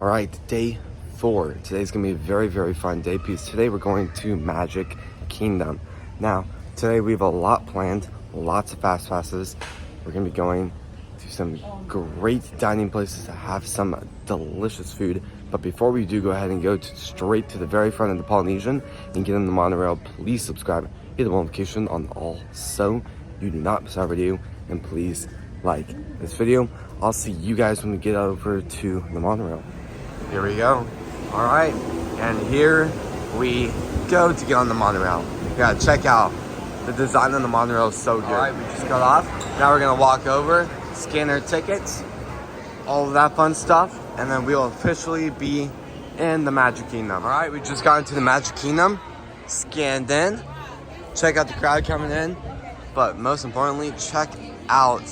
All right, day 4. Today's gonna be a very, very fun day because today we're going to Magic Kingdom. Now, today we have a lot planned, lots of fast passes. We're gonna be going to some great dining places to have some delicious food. But before we do go ahead and go straight to the very front of the Polynesian and get on the monorail, please subscribe, hit the notification on all so you do not miss our video, and please like this video. I'll see you guys when we get over to the monorail. Here we go. All right, and here we go to get on the monorail. You gotta check out the design on the monorail is so good. All right, we just got off. Now we're gonna walk over, scan our tickets, all of that fun stuff, and then we'll officially be in the Magic Kingdom. All right, we just got into the Magic Kingdom, scanned in, check out the crowd coming in, but most importantly, check out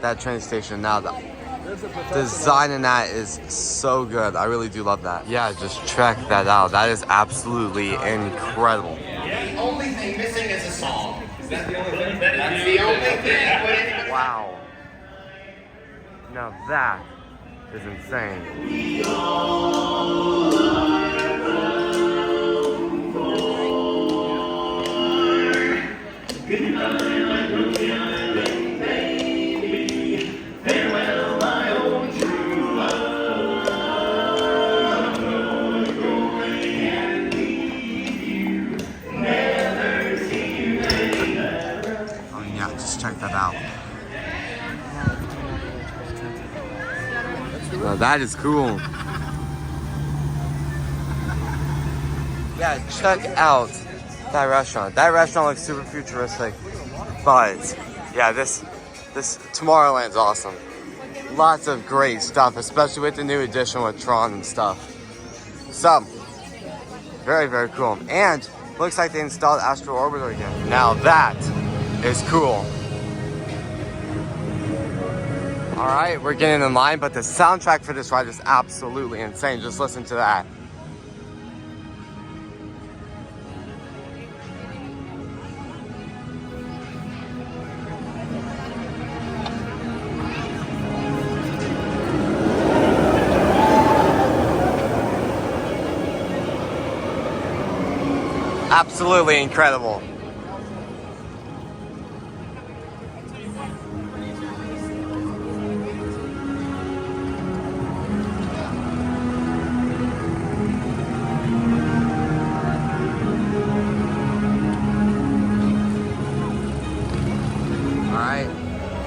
that train station now. The design in that is so good. I really do love that. Yeah, just check that out. That is absolutely incredible. The only thing missing is a song. Is that the only thing? That's the only thing. Wow. Now that is insane. Check that out. Now that is cool. Yeah, check out that restaurant. That restaurant looks super futuristic. But yeah, this Tomorrowland's awesome. Lots of great stuff, especially with the new edition with Tron and stuff. So, very, very cool. And looks like they installed Astro Orbiter again. Now that is cool. All right, we're getting in line, but the soundtrack for this ride is absolutely insane. Just listen to that. Absolutely incredible.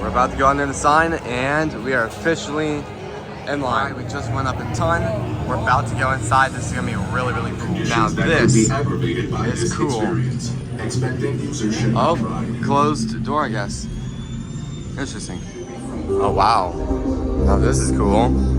We're about to go under the sign, and we are officially in line. We just went up a ton. We're about to go inside. This is gonna be really, really cool. Now this is cool. Oh, closed door, I guess. Interesting. Oh wow. Now this is cool.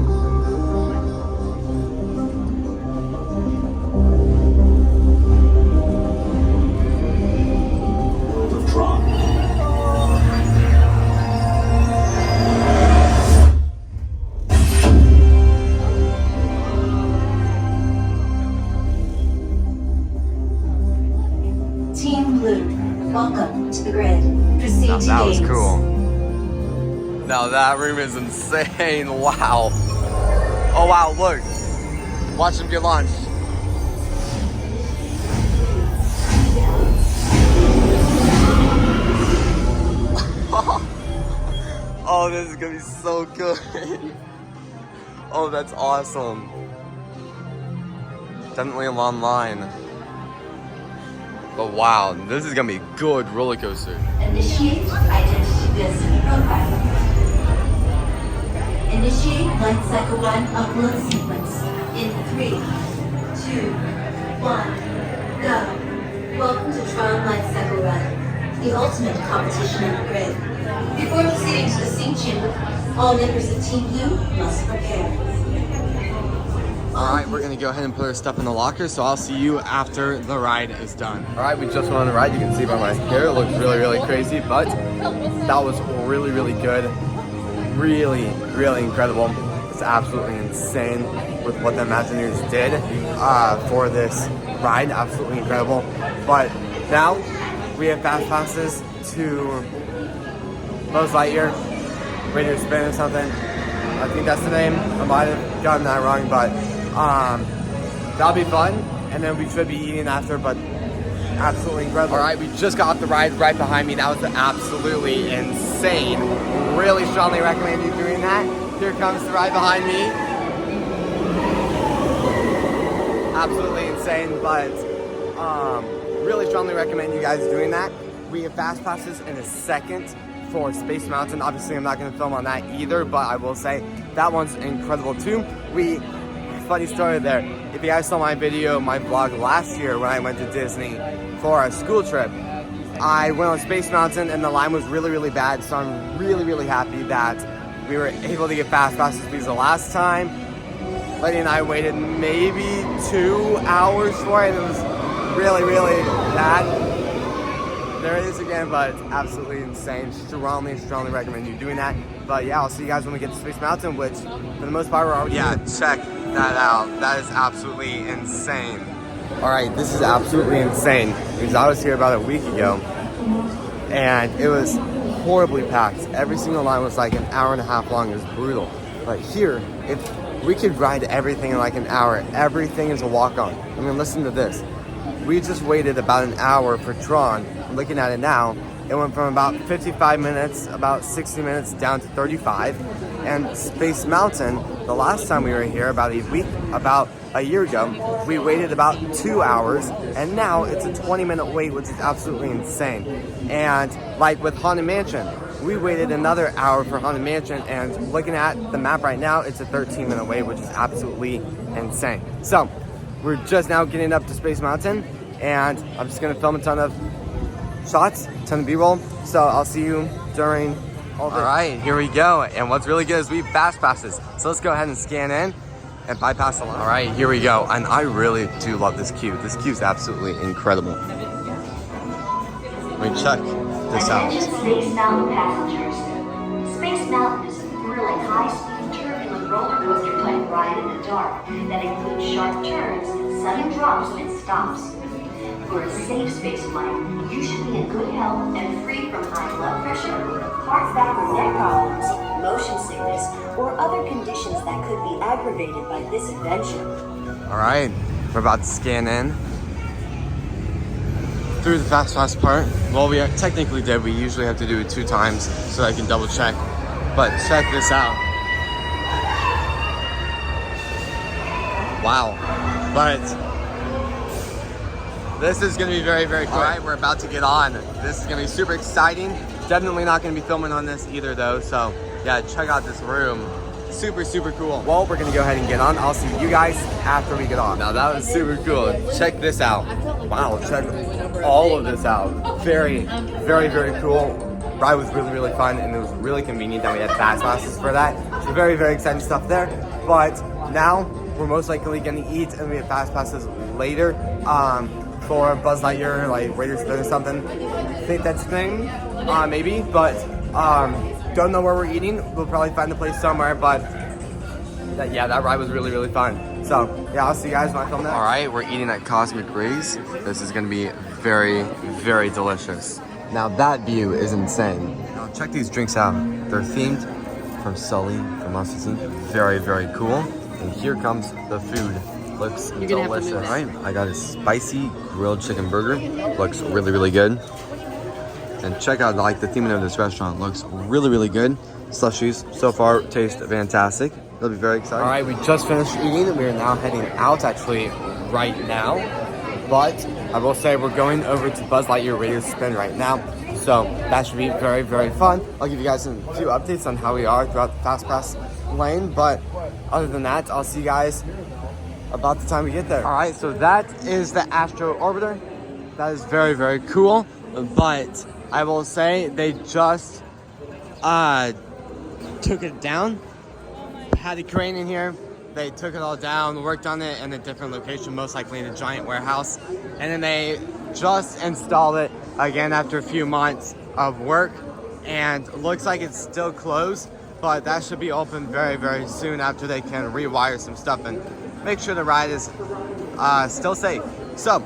Welcome to the grid. Proceed to That was gates. cool. Now that room is insane. Wow. Oh wow, look. Watch them get launched. Oh, this is gonna be so good. Oh, that's awesome. Definitely a long line. But wow, this is gonna be a good roller coaster. Initiate identity density profile. Initiate light cycle 1 upload sequence in 3, 2, 1, go. Welcome to Tron Light Cycle Run, the ultimate competition on the grid. Before proceeding to the sync chamber, all members of Team Blue must prepare. Alright, we're gonna go ahead and put our stuff in the locker, so I'll see you after the ride is done. Alright, we just went on the ride. You can see by my hair, it looks really, really crazy, but that was really, really good. Really, really incredible. It's absolutely insane with what the Imagineers did for this ride. Absolutely incredible. But now we have fast passes to Buzz Lightyear, Radiator Spin or something. I think that's the name. I might have gotten that wrong, but That'll be fun, and then we should be eating after, but absolutely incredible. All right, we just got off the ride right behind me. That was absolutely insane. Really strongly recommend you doing that. Here comes the ride behind me. Absolutely insane, but really strongly recommend you guys doing that. We have fast passes in a second for Space Mountain. Obviously, I'm not going to film on that either, but I will say that one's incredible too. Funny story there. If you guys saw my video, my vlog last year when I went to Disney for a school trip, I went on Space Mountain and the line was really, really bad. So I'm really, really happy that we were able to get fast passes because the last time, Lady and I waited maybe 2 hours for it. It was really, really bad. There it is again, but absolutely insane. Strongly recommend you doing that. But yeah, I'll see you guys when we get to Space Mountain, which for the most part we're already. Yeah, check that out. That is absolutely insane. All right, this is absolutely insane because I was here about a week ago and it was horribly packed. Every single line was like an hour and a half long. It was brutal. But here, if we could ride everything in like an hour, everything is a walk-on. I mean, listen to this. We just waited about an hour for Tron. Looking at it now, it went from about 55 minutes, about 60 minutes down to 35. And Space Mountain, the last time we were here, about a year ago, we waited about 2 hours, and now it's a 20-minute wait, which is absolutely insane. And like with Haunted Mansion, we waited another hour for Haunted Mansion, and looking at the map right now, it's a 13-minute wait, which is absolutely insane. So we're just now getting up to Space Mountain, and I'm just gonna film a ton of shots, ton of B-roll. So I'll see you during all right, here we go. And what's really good is we have fast passes. So let's go ahead and scan in and bypass the line. All right, here we go. And I really do love this queue. This queue is absolutely incredible. Let me check this out. Attention Space Mountain passengers. Space Mountain is a thrilling, high-speed, turbulent roller coaster type ride in the dark that includes sharp turns, sudden drops, and stops. For a safe space flight, you should be in good health and free from high blood pressure, heart, back, or neck problems, motion sickness, or other conditions that could be aggravated by this adventure. All right, we're about to scan in through the fast pass part. Well, we technically did. We usually have to do it 2 times so I can double check. But check this out. Wow. But this is gonna be very, very cool. All right, we're about to get on. This is gonna be super exciting. Definitely not gonna be filming on this either though. So yeah, check out this room. Super, super cool. Well, we're gonna go ahead and get on. I'll see you guys after we get on. Now that was super cool. Check this out. Wow, check all of this out. Very, very, very cool. Ride was really, really fun, and it was really convenient that we had fast passes for that. So very, very exciting stuff there. But now we're most likely gonna eat, and we have fast passes later. For Buzz Lightyear, like Raiders or something. I think that's the thing, maybe, but don't know where we're eating. We'll probably find the place somewhere, but yeah, that ride was really, really fun. So yeah, I'll see you guys when I film that. All right, we're eating at Cosmic Rays. This is gonna be very, very delicious. Now that view is insane. Now check these drinks out. They're themed from Sully from Monsters Inc. Very, very cool. And here comes the food. Looks delicious. All right, I got a spicy grilled chicken burger. Looks really, really good. And check out like the theming of this restaurant. Looks really, really good. Slushies so far taste fantastic. It'll be very exciting. All right, we just finished eating. We are now heading out actually right now. But I will say we're going over to Buzz Lightyear Raiders Spin right now. So that should be very, very fun. I'll give you guys a few updates on how we are throughout the Fast Pass lane. But other than that, I'll see you guys about the time we get there. All right, so that is the Astro Orbiter. That is very, very cool. But I will say they just took it down. Had a crane in here. They took it all down, worked on it in a different location, most likely in a giant warehouse. And then they just installed it again after a few months of work. And looks like it's still closed, but that should be open very, very soon after they can rewire some stuff and make sure the ride is still safe. So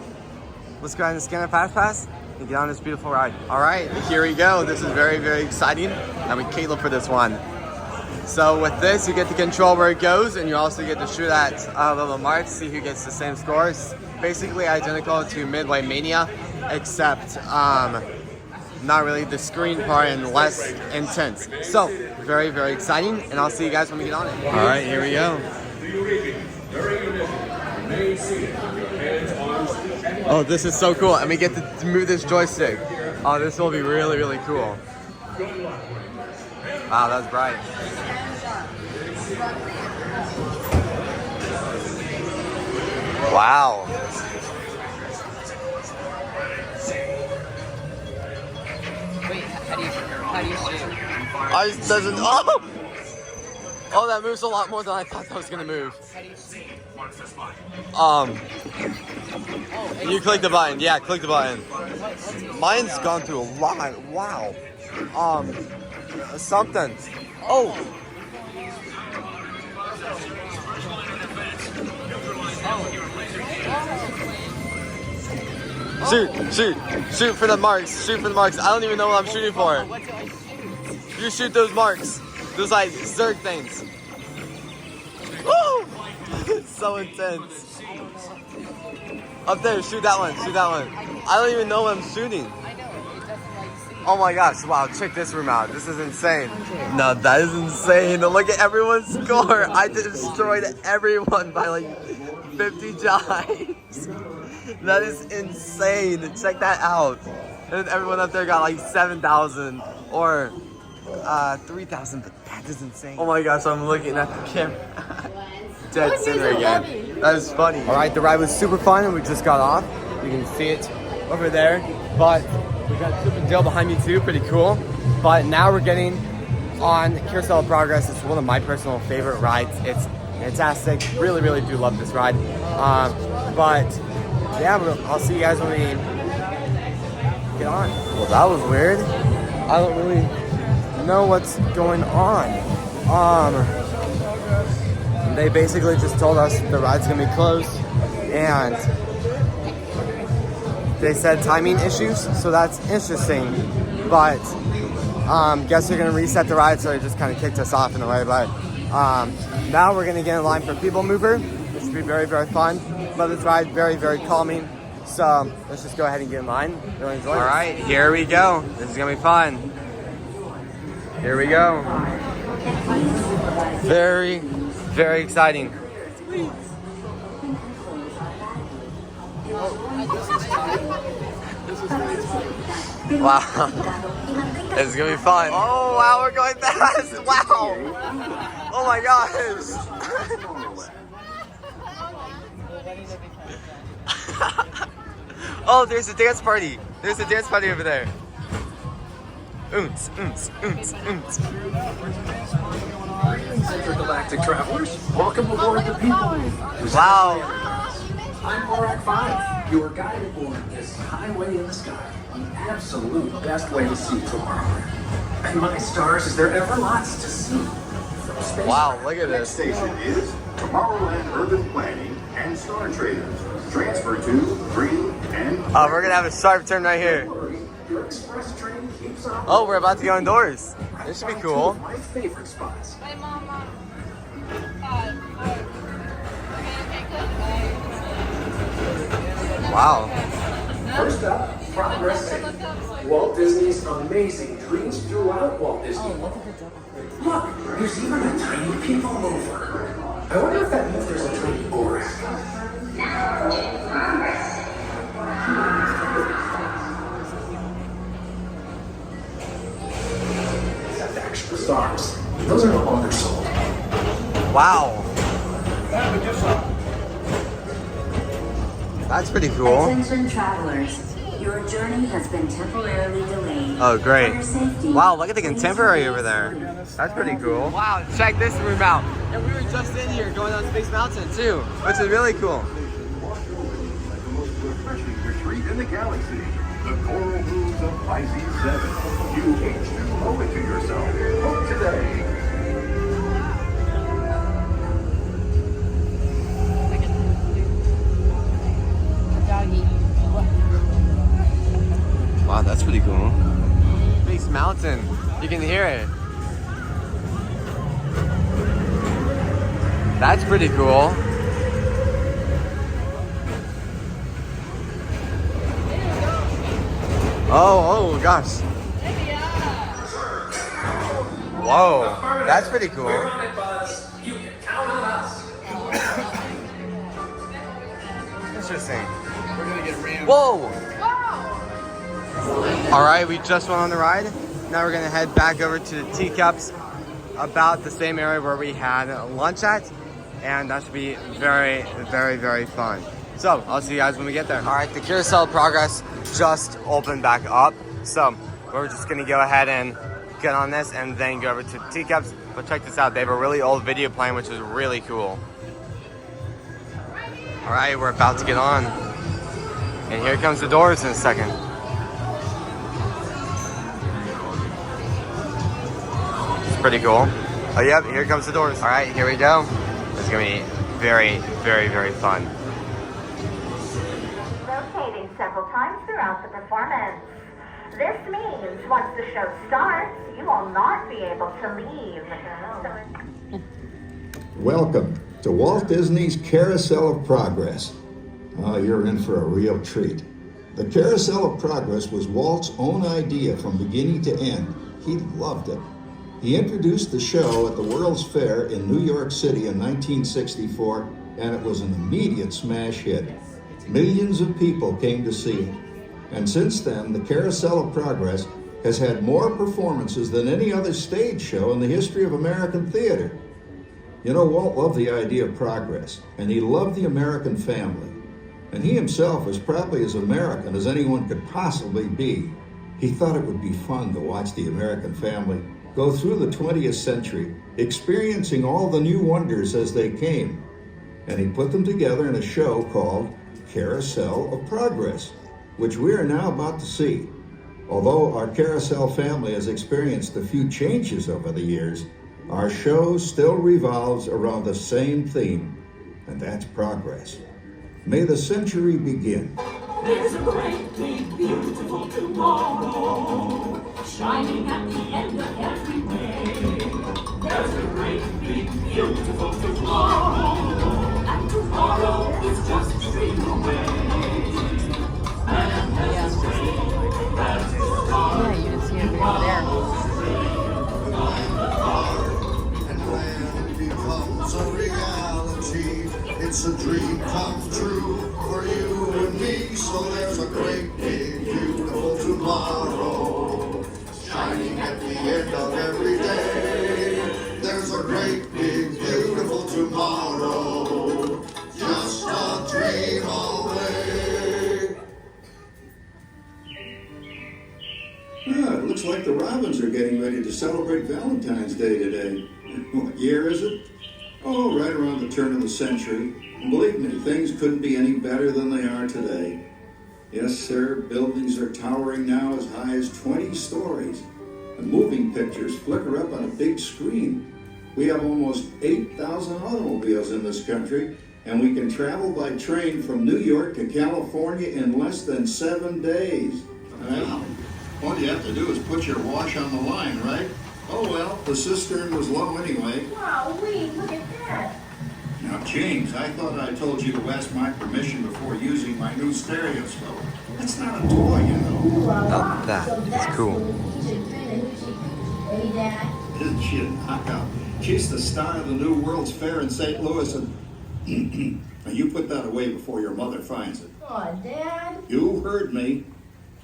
let's go ahead and scan a Fast Pass and get on this beautiful ride. All right, here we go. This is very, very exciting. I'm with Caleb for this one. So with this, you get to control where it goes, and you also get to shoot at little marks, see who gets the same scores. Basically identical to Midway Mania, except not really the screen part and less intense. So very, very exciting, and I'll see you guys when we get on it. All right, here we go. Oh, this is so cool, and we get to move this joystick. Oh, this will be really, really cool. Wow, that's bright. Wow. Wait, how do you shoot? I just doesn't. Oh! Oh, that moves a lot more than I thought that was gonna move. How do you shoot? You click the button. Yeah, click the button. Mine's gone through a lot. Wow. Something. Oh. Shoot for the marks. Shoot for the marks. I don't even know what I'm shooting for. What do I shoot? You shoot those marks. Those like Zerg things. Woo! It's so intense. Up there, shoot that one. Shoot that one. I don't even know what I'm shooting. I know, it doesn't like see. Oh my gosh, wow, check this room out. This is insane. No, that is insane. Look at everyone's score. I destroyed everyone by like 50 jives. That is insane. Check that out. And everyone up there got like 7,000 or 3,000. That is insane. Oh my gosh, I'm looking at the camera. Dead center again. That is funny. All right, the ride was super fun and we just got off. You can see it over there. But we got Chip and Dale behind me too, pretty cool. But now we're getting on Carousel of Progress. It's one of my personal favorite rides. It's fantastic. Really, really do love this ride. But yeah, I'll see you guys when we get on. Well, that was weird. I don't really know what's going on. They basically just told us the ride's gonna be closed, and they said timing issues, so that's interesting. But guess they're gonna reset the ride, so they just kind of kicked us off in a way. But now we're gonna get in line for People Mover, which should be very, very fun. Love this ride, very, very calming. So let's just go ahead and get in line. Really enjoy it. All right, here we go. This is gonna be fun. Here we go. Very, very exciting. Wow. This is gonna be fun. Oh wow, we're going fast. Wow. Oh my gosh. Oh, there's a dance party. There's a dance party over there. Oons, oons, oons, oons. Intergalactic travelers, welcome aboard the People Mover. Wow. I'm Borak 5, your guide aboard this highway in the sky. The absolute best way to see tomorrow. And my stars, is there ever lots to see? From space. Wow, look at Next this. station is Tomorrowland Urban Planning and Star Traders. Transfer to, green, and... Oh, we're gonna have a sharp turn right here. Your express train keeps on. Oh, we're about to go indoors. This should be cool. My favorite spots. My mom, Wow. First up, Progress City. Walt Disney's amazing dreams throughout Walt Disney World. Look, there's even a tiny People Mover. I wonder if that means there's a tiny Borak. Except extra stars. Those are no longer sold. Wow. That's pretty cool. Attention travelers, your journey has been temporarily delayed. Oh, great. For your safety, Wow, look at the please contemporary remain over there. That's pretty cool. Wow, check this room out. And we were just in here going on Space Mountain too, which is really cool. The most refreshing retreat in the galaxy. The Coral Moons of Pisces 7. You H2 owe it to yourself. Book today. Wow, that's pretty cool. Space Mountain. You can hear it. That's pretty cool. Oh gosh. Whoa, that's pretty cool. We're on it, Buzz. You can count on us. Interesting. We're gonna get rammed. Whoa! Alright, we just went on the ride. Now we're gonna head back over to the Teacups, about the same area where we had lunch at. And that should be very, very, very fun. So, I'll see you guys when we get there. Alright, the Carousel of Progress just opened back up. So, we're just gonna go ahead and get on this and then go over to the Teacups. But check this out, they have a really old video playing, which is really cool. Alright, we're about to get on. And here comes the doors in a second. It's pretty cool. Oh yep, here comes the doors. Alright, here we go. It's gonna be very, very, very fun. Rotating several times throughout the performance. This means once the show starts, you will not be able to leave. Welcome to Walt Disney's Carousel of Progress. Oh, you're in for a real treat. The Carousel of Progress was Walt's own idea from beginning to end. He loved it. He introduced the show at the World's Fair in New York City in 1964, and it was an immediate smash hit. Millions of people came to see it. And since then, the Carousel of Progress has had more performances than any other stage show in the history of American theater. You know, Walt loved the idea of progress, and he loved the American family. And he himself was probably as American as anyone could possibly be. He thought it would be fun to watch the American family go through the 20th century, experiencing all the new wonders as they came. And he put them together in a show called Carousel of Progress, which we are now about to see. Although our Carousel family has experienced a few changes over the years, our show still revolves around the same theme, and that's progress. May the century begin. There's a great, big, beautiful tomorrow, shining at the end of every day. There's a great, big, beautiful tomorrow, and tomorrow is just a dream away. And there's a dream that's tomorrow. Yeah, you didn't see it over there. And when it becomes a reality, it's a dream come true for you and me. So there's a great, big, beautiful tomorrow, shining at the end of every day. There's a great, big, beautiful tomorrow, just a dream away. Yeah, it looks like the Robins are getting ready to celebrate Valentine's Day today. What year is it? Oh, right around the turn of the century. And believe me, things couldn't be any better than they are today. Yes, sir, buildings are towering now as high as 20 stories. And moving pictures flicker up on a big screen. We have almost 8,000 automobiles in this country, and we can travel by train from New York to California in less than 7 days. Wow. All you have to do is put your wash on the line, right? Oh well, the cistern was low anyway. Wow, look at that. Now, James, I thought I told you to ask my permission before using my new stereoscope. That's not a toy, you know. Oh, that is cool. Hey, Dad. Isn't she a knockout? She's the star of the new World's Fair in St. Louis, and now you put that away before your mother finds it. Aw, Dad. You heard me.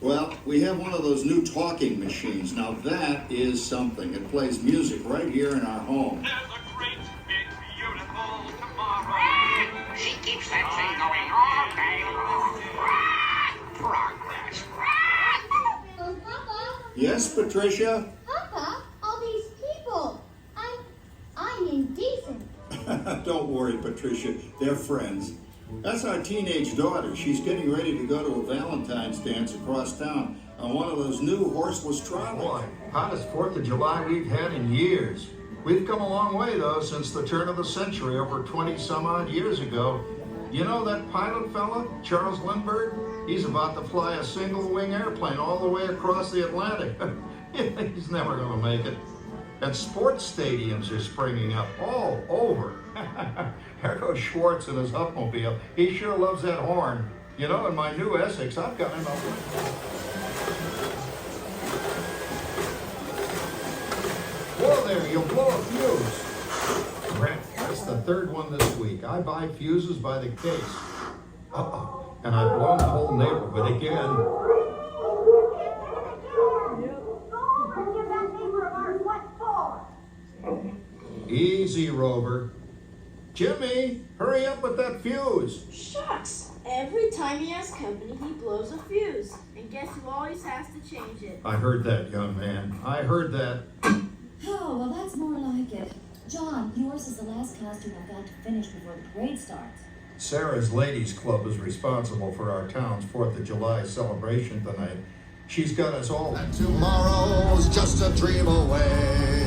Well, we have one of those new talking machines. Now that is something. It plays music right here in our home. There's a great, big, beautiful tomorrow. She keeps that thing going all day long. Progress. Oh, Papa. Yes, Patricia? Papa, all these people. I'm indecent. Don't worry, Patricia. They're friends. That's our teenage daughter. She's getting ready to go to a Valentine's dance across town on one of those new horseless trolleys. Boy, hottest 4th of July we've had in years. We've come a long way, though, since the turn of the century, over 20-some-odd years ago. You know that pilot fella, Charles Lindbergh? He's about to fly a single-wing airplane all the way across the Atlantic. He's never going to make it. And sports stadiums are springing up all over. There goes Schwartz in his Upmobile. He sure loves that horn. You know, in my new Essex, I've got him up. Whoa there, you'll blow a fuse. Brent, that's the third one this week. I buy fuses by the case. Uh-oh. And I've blown the whole neighborhood again. Easy, Rover. Jimmy, hurry up with that fuse. Shucks. Every time he has company, he blows a fuse. And guess who always has to change it? I heard that, young man. I heard that. Oh, well, that's more like it. John, yours is the last costume I've got to finish before the parade starts. Sarah's Ladies Club is responsible for our town's 4th of July celebration tonight. She's got us all. And tomorrow's just a dream away.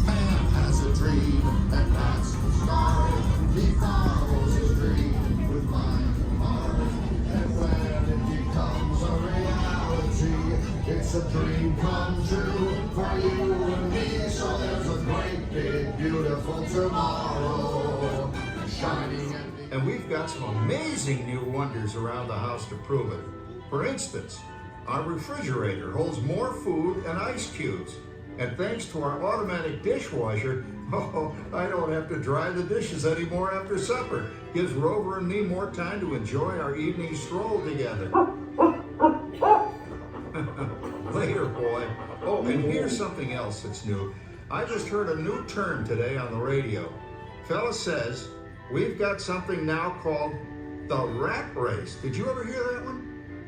Man has a dream, and that's the start. He follows his dream with mind and heart. And when it becomes a reality, it's a dream come true for you and me. So there's a great, big, beautiful tomorrow shining. And we've got some amazing new wonders around the house to prove it. For instance, our refrigerator holds more food and ice cubes. And thanks to our automatic dishwasher, I don't have to dry the dishes anymore after supper. Gives Rover and me more time to enjoy our evening stroll together. Later, boy. Oh, and here's something else that's new. I just heard a new term today on the radio. Fella says, we've got something now called the rat race. Did you ever hear that one?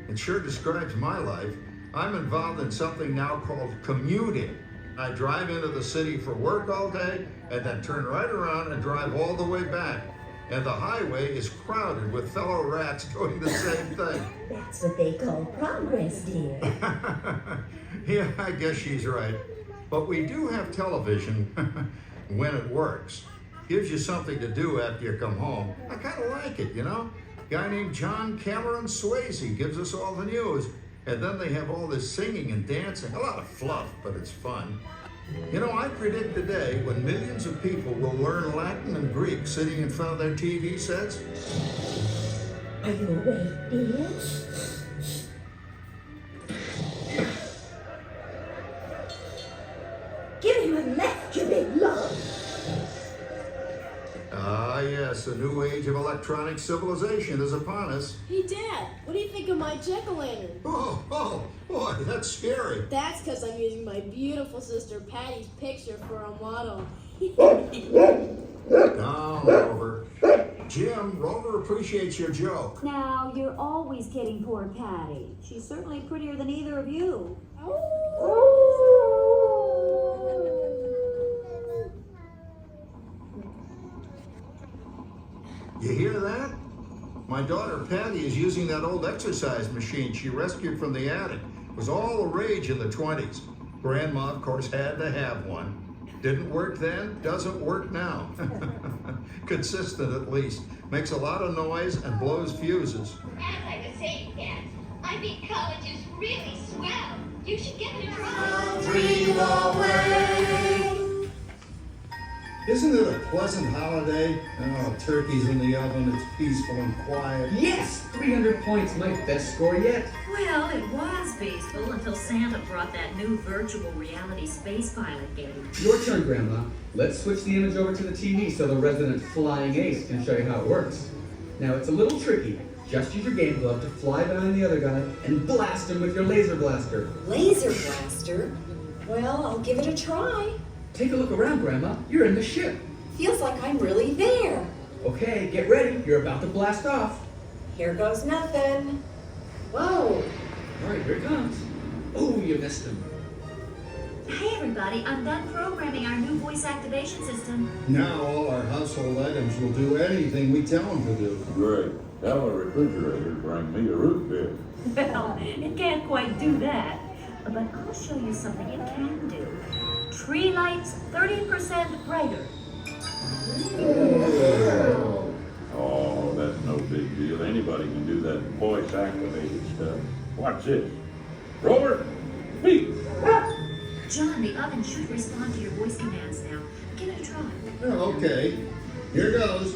It sure describes my life. I'm involved in something now called commuting. I drive into the city for work all day and then turn right around and drive all the way back. And the highway is crowded with fellow rats doing the same thing. That's what they call progress, dear. Yeah, I guess she's right. But we do have television when it works. Gives you something to do after you come home. I kind of like it, you know? Guy named John Cameron Swayze gives us all the news. And then they have all this singing and dancing. A lot of fluff, but it's fun. You know, I predict the day when millions of people will learn Latin and Greek sitting in front of their TV sets. Are you awake, dear? Give him a left, you big love. Ah, yes, a new age of electronic civilization is upon us. Hey, Dad, what do you think of my jack-o'-lantern? Oh, boy, that's scary. That's because I'm using my beautiful sister Patty's picture for a model. Down, Rover. Jim, Rover appreciates your joke. Now, you're always kidding poor Patty. She's certainly prettier than either of you. You hear that? My daughter Patty is using that old exercise machine she rescued from the attic. It was all the rage in the 20s. Grandma, of course, had to have one. Didn't work then, doesn't work now. Consistent at least. Makes a lot of noise and blows fuses. As I was saying, Dad, I think college is really swell. You should get it wrong. Dream away. Isn't it a pleasant holiday? Oh, turkey's in the oven, it's peaceful and quiet. Yes! 300 points, my best score yet. Well, it was peaceful until Santa brought that new virtual reality space pilot game. Your turn, Grandma. Let's switch the image over to the TV so the resident flying ace can show you how it works. Now, it's a little tricky. Just use your game glove to fly behind the other guy and blast him with your laser blaster. Laser blaster? Well, I'll give it a try. Take a look around, Grandma. You're in the ship. Feels like I'm really there. Okay, get ready. You're about to blast off. Here goes nothing. Whoa. All right, here it comes. Oh, you missed him. Hey, everybody. I'm done programming our new voice activation system. Now all our household items will do anything we tell them to do. Great. Tell a refrigerator to bring me a root beer. Well, it can't quite do that. But I'll show you something it can do. Tree lights 30% brighter. Oh, that's no big deal. Anybody can do that voice-activated stuff. Watch this. Rover, speak. John, the oven should respond to your voice commands now. Give it a try. Oh, okay. Here goes.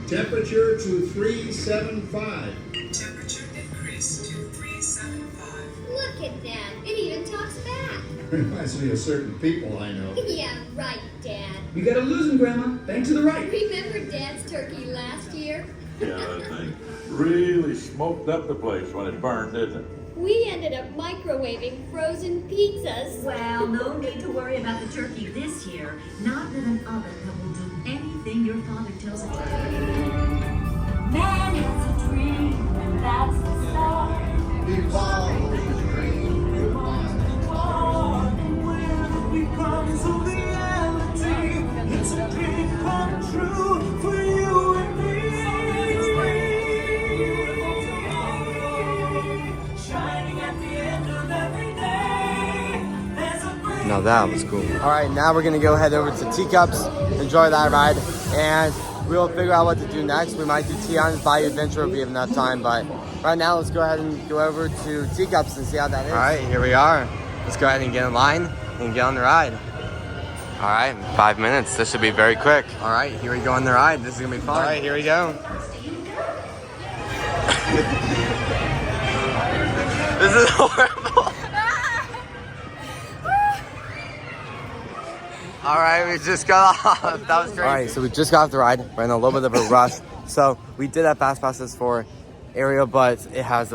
Temperature to 375. Temperature increase to 375. Look at that. It even talks back. Reminds me of certain people I know. Yeah, right, Dad. You gotta lose him, Grandma. Bang to the right. Remember Dad's turkey last year? Yeah, that thing really smoked up the place when it burned, didn't it? We ended up microwaving frozen pizzas. Well, no need to worry about the turkey this year. Not with an oven that will do anything your father tells it to. Man has a dream, and that's the start. He follows his dream. And when it becomes a reality, it's a dream come true for you and me. Shining at the end of every day. There's a great Now that was cool. All right, now we're gonna go head over to Teacups, enjoy that ride, and we'll figure out what to do next. We might do Tiana's Bayou Adventure if we have enough time, but right now let's go ahead and go over to Teacups and see how that is. All right, here we are. Let's go ahead and get in line and get on the ride. All right, 5 minutes. This should be very quick. All right, here we go on the ride. This is gonna be fun. All right, here we go. This is horrible. All right, we just got off. That was crazy. All right, so we just got off the ride. We're in a little bit of a rush. So we did have fast passes for Ariel, but it has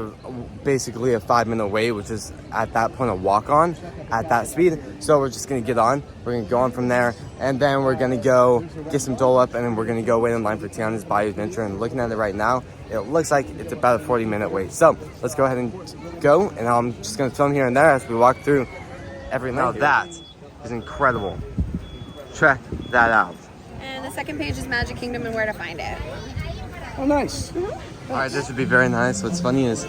basically a 5-minute wait, which is at that point a walk-on at that speed. So we're just gonna get on. We're gonna go on from there, and then we're gonna go get some Dole Whip, and then we're gonna go wait in line for Tiana's Bayou Adventure. And looking at it right now, it looks like it's about a 40-minute wait. So let's go ahead and go, and I'm just gonna film here and there as we walk through every lane. Now that is incredible. Check that out. And the second page is Magic Kingdom and where to find it. Oh, nice. All right, this would be very nice. What's funny is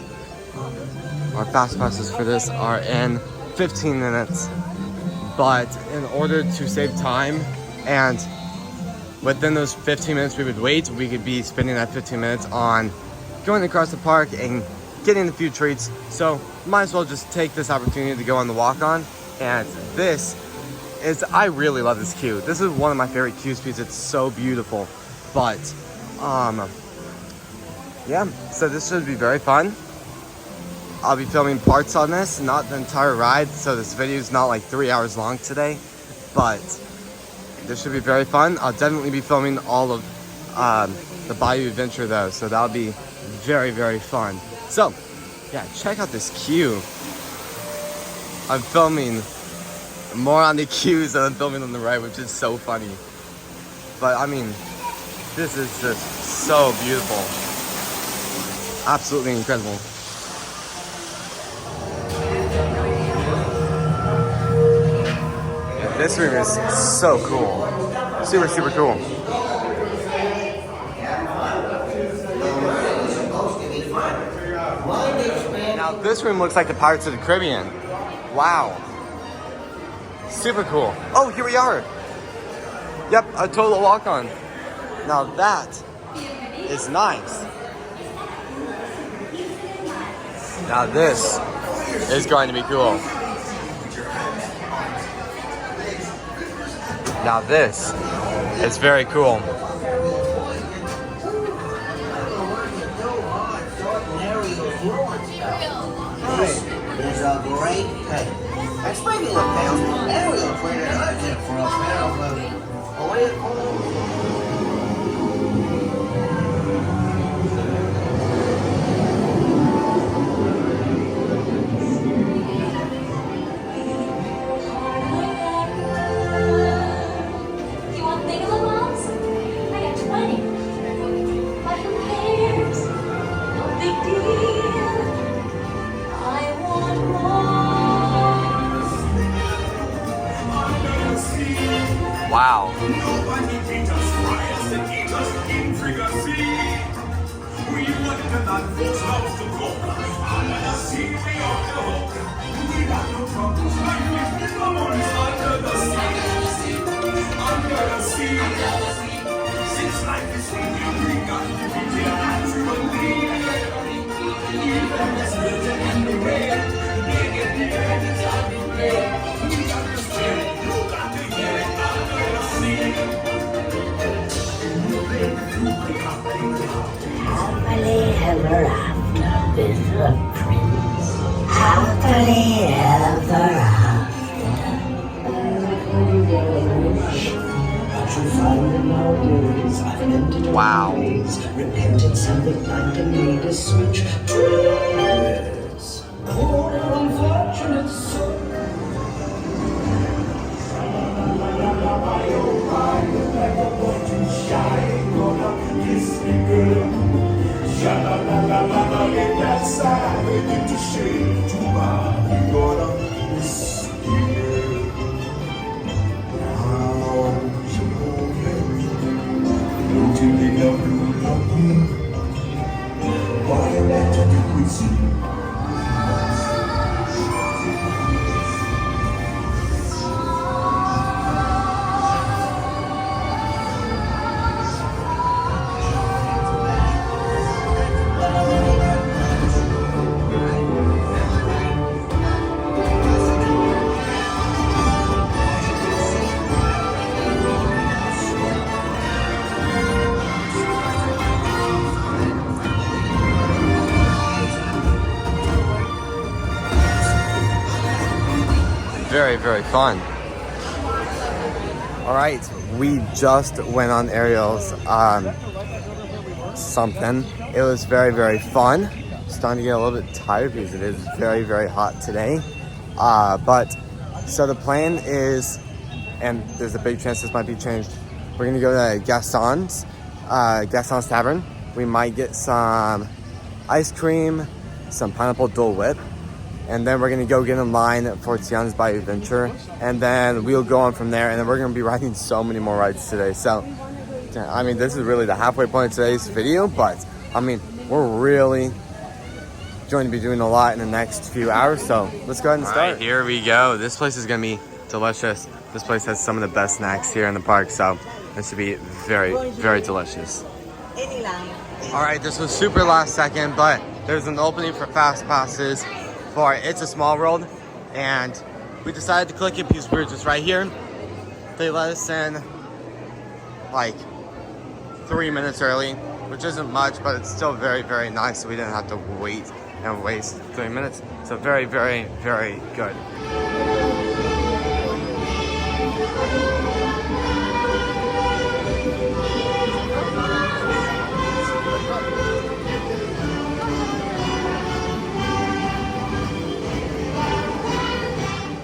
our fast passes for this are in 15 minutes, but in order to save time and within those 15 minutes we would wait, we could be spending that 15 minutes on going across the park and getting a few treats. So might as well just take this opportunity to go on the walk-on. And this is, I really love this queue. This is one of my favorite queues because it's so beautiful. But yeah, so this should be very fun. I'll be filming parts on this, not the entire ride, so this video is not like 3 hours long today, but this should be very fun. I'll definitely be filming all of the Bayou Adventure though, so that'll be very, very fun. So yeah, check out this queue. I'm filming more on the queues than I'm filming on the ride, which is so funny. But I mean, this is just so beautiful. Absolutely incredible. Yeah, this room is so cool. Super, super cool. Now this room looks like the Pirates of the Caribbean. Wow. Super cool. Oh, here we are. Yep, a total walk-on. Now that is nice. Now this is going to be cool. Now this is very cool. It's a great cake. And speaking of tails, Ariel created a tip for us now. You want thingamabobbs? I got 20. But who cares? No big deal. I want more. Wow. Nobody beat us, riots and eat us, intricacy. We look at that folks house to go. Under the sea, we are the hook. We got no troubles, like we the money under the sea. Under the sea. Since life is sweet, we got to be there naturally. Even as little in the rain, big in the air, it's out of the way. We got to stay. ever after with the prince. Happily ever after. Wow. Repentance and the phantom made a switch. Yes. Poor unfortunate soul. Very, very fun. All right, we just went on Ariel's something. It was very, very fun. Starting to get a little bit tired because it is very, very hot today. But so the plan is, and there's a big chance this might be changed. We're gonna go to Gaston's Tavern. We might get some ice cream, some pineapple Dole Whip, and then we're gonna go get in line for Tiana's Bayou Adventure, and then we'll go on from there, and then we're gonna be riding so many more rides today. So, I mean, this is really the halfway point of today's video, but I mean, we're really going to be doing a lot in the next few hours, so let's go ahead and start. All right, here we go. This place is gonna be delicious. This place has some of the best snacks here in the park, so this should be very, very delicious. All right, this was super last second, but there's an opening for fast passes for It's a Small World, and we decided to click it because we were just right here. They let us in like 3 minutes early, which isn't much, but it's still very, very nice, so we didn't have to wait and waste 3 minutes. So very, very, very good.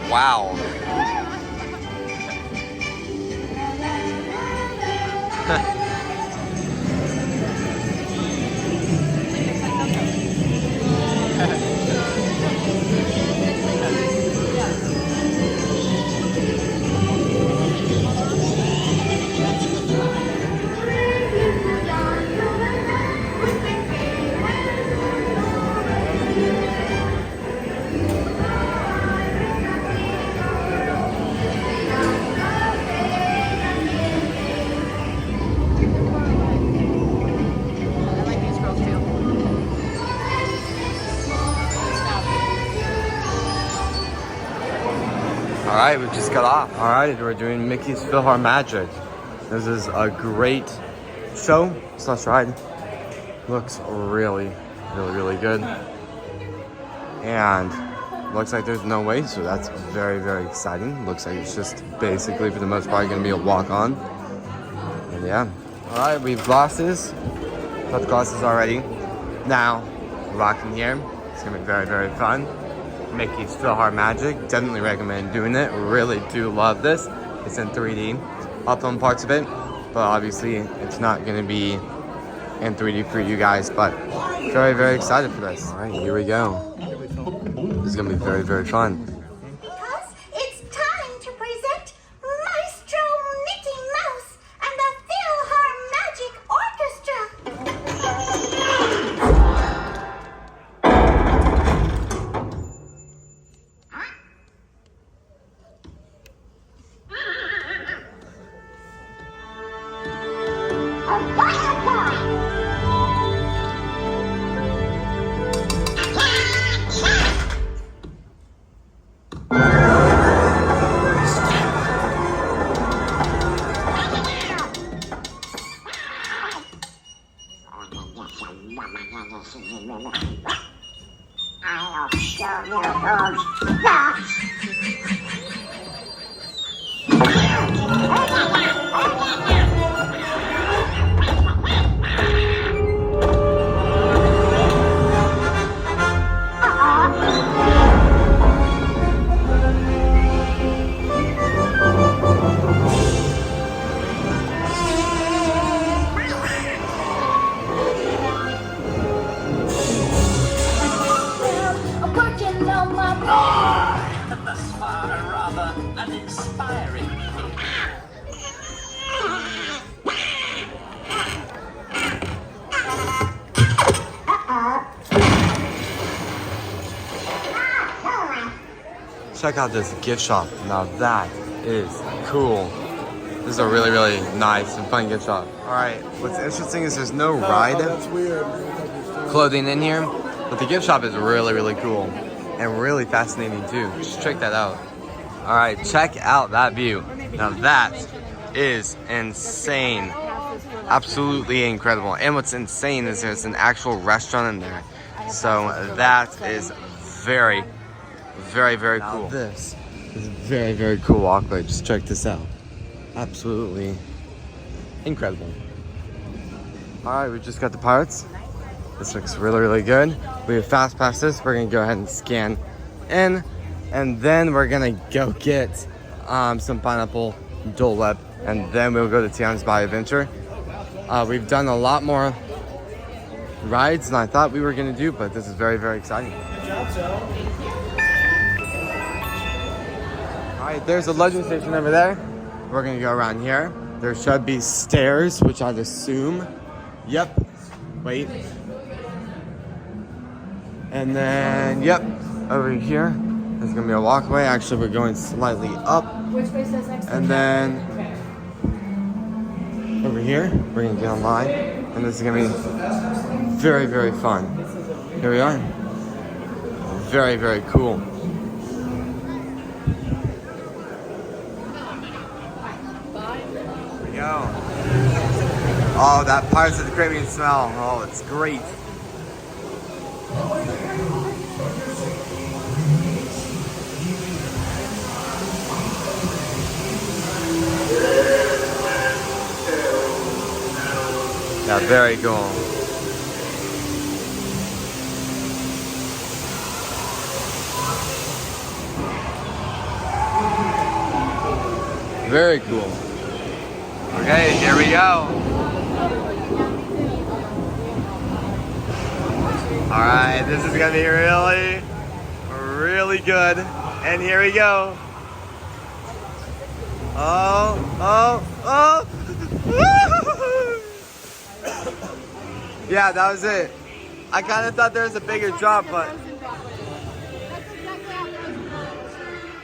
Wow. All right, we just got off. All right, we're doing Mickey's PhilharMagic. This is a great show / ride. Looks really, really, really good. And looks like there's no wait, so that's very, very exciting. Looks like it's just basically, for the most part, gonna be a walk-on. And yeah. All right, we have glasses. Got the glasses already. Now, rocking here. It's gonna be very, very fun. Mickey's PhilharMagic. Definitely recommend doing it. Really do love this. It's in 3D. I'll film parts of it, but obviously it's not going to be in 3D for you guys, but very, very excited for this. All right, here we go. This is going to be very, very fun. Because it's time to present Maestro Mickey Mouse and the PhilharMagic Orchestra. I'll show you those rocks. I'm working on my Thus far, rather uninspiring. Check out this gift shop. Now that is cool. This is a really, really nice and fun gift shop. All right, what's interesting is there's no ride clothing in here, but the gift shop is really, really cool and really fascinating too. Just check that out. All right, check out that view. Now that is insane. Absolutely incredible. And what's insane is there's an actual restaurant in there. So that is very, very, very cool. Now this is a very, very cool walkway. Just check this out. Absolutely incredible. All right, we just got the Pirates. This looks really, really good. We have fast passes. We're gonna go ahead and scan in, and then we're gonna go get some pineapple Dole Whip, and then we'll go to Tiana's Bayou Adventure. We've done a lot more rides than I thought we were gonna do, but this is very, very exciting. Good job, Joe. All right, there's a luggage station over there. We're gonna go around here. There should be stairs, which I'd assume. Yep. Wait. And then, yep, over here, there's gonna be a walkway. Actually, we're going slightly up. Which way says next? And then, over here, we're gonna get online. And this is gonna be very, very fun. Here we are. Very, very cool. Here we go. Oh, that Pirates of the Caribbean smell. Oh, it's great. Yeah, very cool. Very cool. Okay, here we go. All right, this is gonna be really, really good. And here we go. Oh, oh, oh. Yeah, that was it. I kind of thought there was a bigger drop, but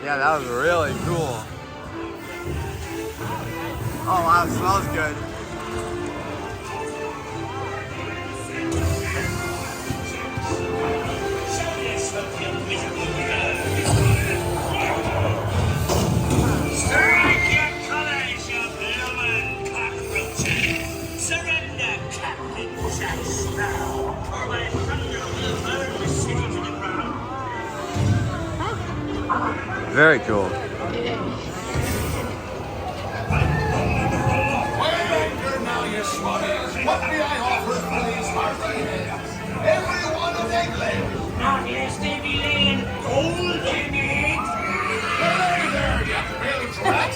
yeah, that was really cool. Oh wow, it smells good. Strike your colors, you blooming cockroaches! Surrender, Captain Jack Sparrow, or my thunder will burn the city to the ground. Very cool. Now, you smarties, what may I offer for these martinis? Everyone of England! Not lest they be laying gold in it. Hey there, you big rat!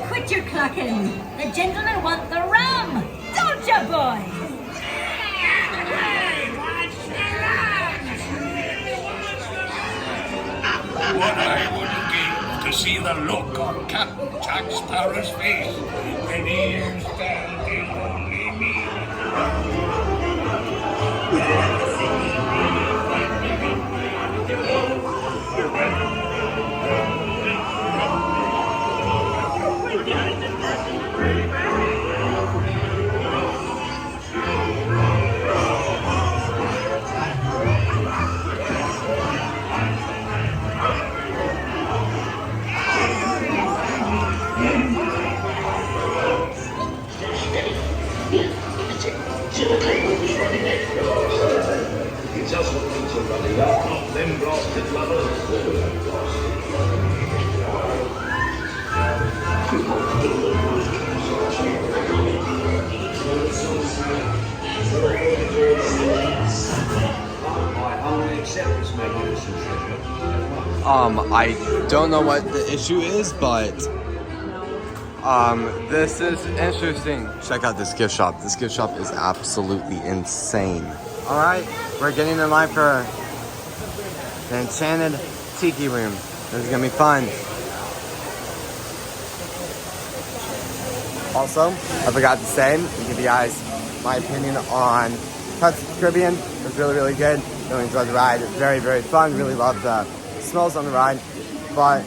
Quit your clucking. The gentlemen want the rum. Don't ya, boys? Hey, watch the What I wouldn't give to see the look on Captain Jack Sparrow's face when he hears that is only me. Steady. just what needs a running up, not them blasted lovers. I humbly accept this magnificent treasure. I don't know what the issue is, but this is interesting. Check out this gift shop. This gift shop is absolutely insane. All right, we're getting in line for the Enchanted Tiki Room. This is gonna be fun. Also, I forgot to say, to give you guys my opinion on Pirates of the Caribbean. It was really, really good. Really enjoyed the ride. Very, very fun. Really loved the smells on the ride. But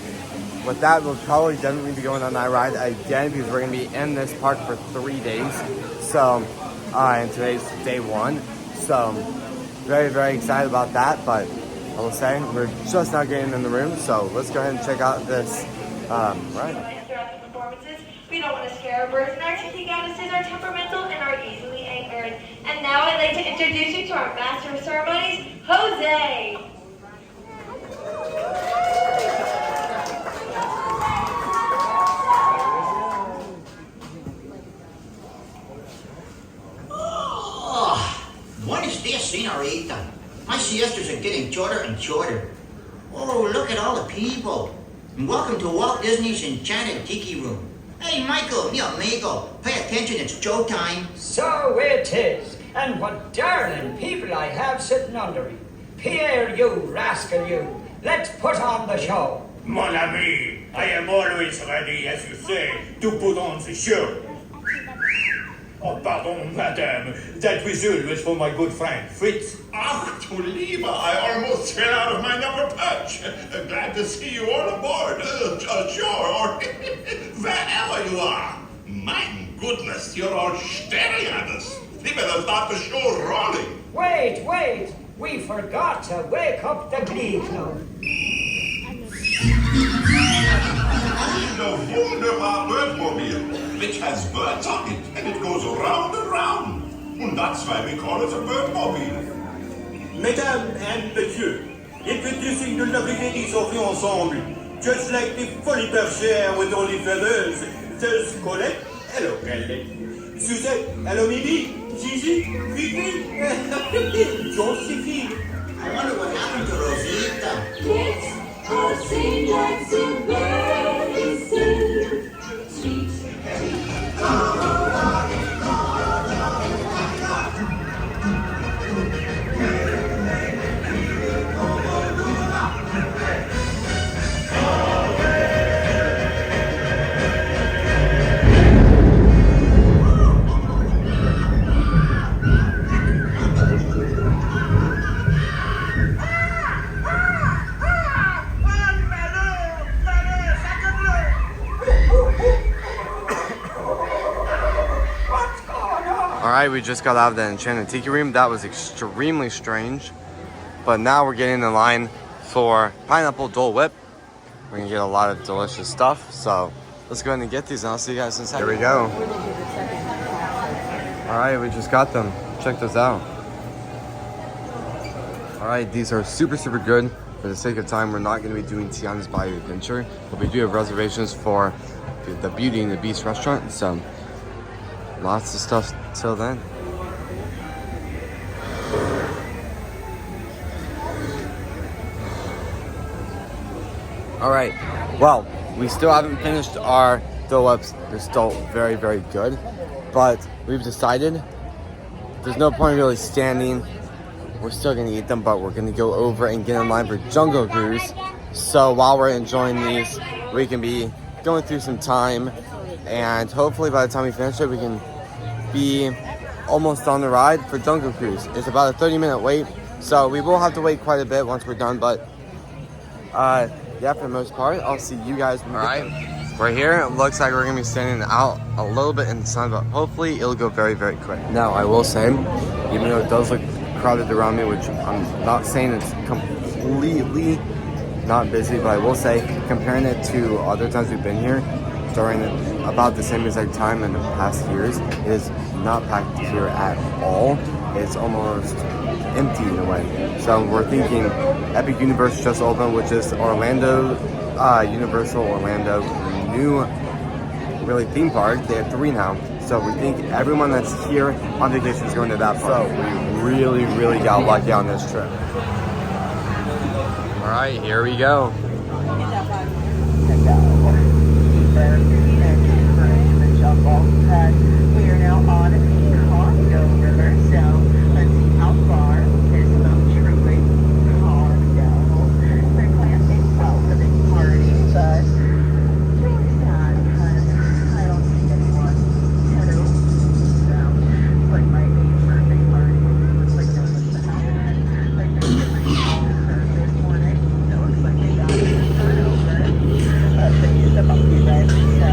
with that, we'll probably definitely be going on that ride again because we're going to be in this park for 3 days. So, and today's day 1. So, very, very excited about that. But I will say, we're just now getting in the room. So, let's go ahead and check out this ride. We don't want to scare our birds, and our Tiki goddesses are temperamental and are easily angered. And now I'd like to introduce you to our master of ceremonies, Jose. Oh, buenos dias, señorita. My siestas are getting shorter and shorter. Oh, look at all the people. And welcome to Walt Disney's Enchanted Tiki Room. Hey, Michael, mi amigo, pay attention, it's showtime. So it is, and what darling people I have sitting under me. Pierre, you rascal, you. Let's put on the show. Mon ami, I am always ready, as you say, to put on the show. Oh, pardon, madame. That whistle was for my good friend, Fritz. Ach, du Lieber, I almost fell out of my number perch. Glad to see you all aboard. Sure, or wherever you are. My goodness, you're all staring at us. We better start the show rolling. Wait, we forgot to wake up the Glee Club. The wunderbar Birdmobile, which has birds on it, and it goes round and round. And that's why we call it a Birdmobile. Mesdames and messieurs, introducing the lovely ladies of the ensemble. Just like the fully bergère with only feathers, there's Colette, hello Colette. Suzette, hello Mimi, Gigi, Fifi, Josephine. I wonder what happened to Rosita. Kids are sing like sing birds sing. Sweet, Alright, we just got out of the Enchanted Tiki Room. That was extremely strange. But now we're getting in line for Pineapple Dole Whip. We're gonna get a lot of delicious stuff. So let's go ahead and get these and I'll see you guys in a second. Here we go. Alright, we just got them. Check this out. Alright, these are super, super good. For the sake of time, we're not gonna be doing Tiana's Bayou Adventure, but we do have reservations for the Beauty and the Beast restaurant. So lots of stuff till then. All right, well, we still haven't finished our Dole Whips. They're still very, very good, but we've decided there's no point really standing. We're still gonna eat them, but we're gonna go over and get in line for Jungle Cruise. So while we're enjoying these, we can be going through some time, and hopefully by the time we finish it, we can be almost on the ride for Jungle Cruise. It's about a 30-minute wait, so we will have to wait quite a bit once we're done, but yeah, for the most part, I'll see you guys when we get there. We're here. It looks like we're gonna be standing out a little bit in the sun, but hopefully it'll go very, very quick. Now, I will say, even though it does look crowded around me, which I'm not saying it's completely not busy, but I will say, comparing it to other times we've been here, during about the same exact time in the past years, it is not packed here at all. It's almost empty in a way. So we're thinking Epic Universe just opened, which is Orlando, Universal Orlando new really theme park. They have 3 now. So we think everyone that's here on vacation is going to that park. So we really got lucky on this trip. All right, here we go. We are now on the Congo River, so let's see how far this boat truly Congo. They're classic welcoming party, but it's really sad because I don't see anyone who, it's like my 8th birthday party. It looks like no one's happening. Like there's different this morning, it looks like they got it turnover. They used a monkey wrench, so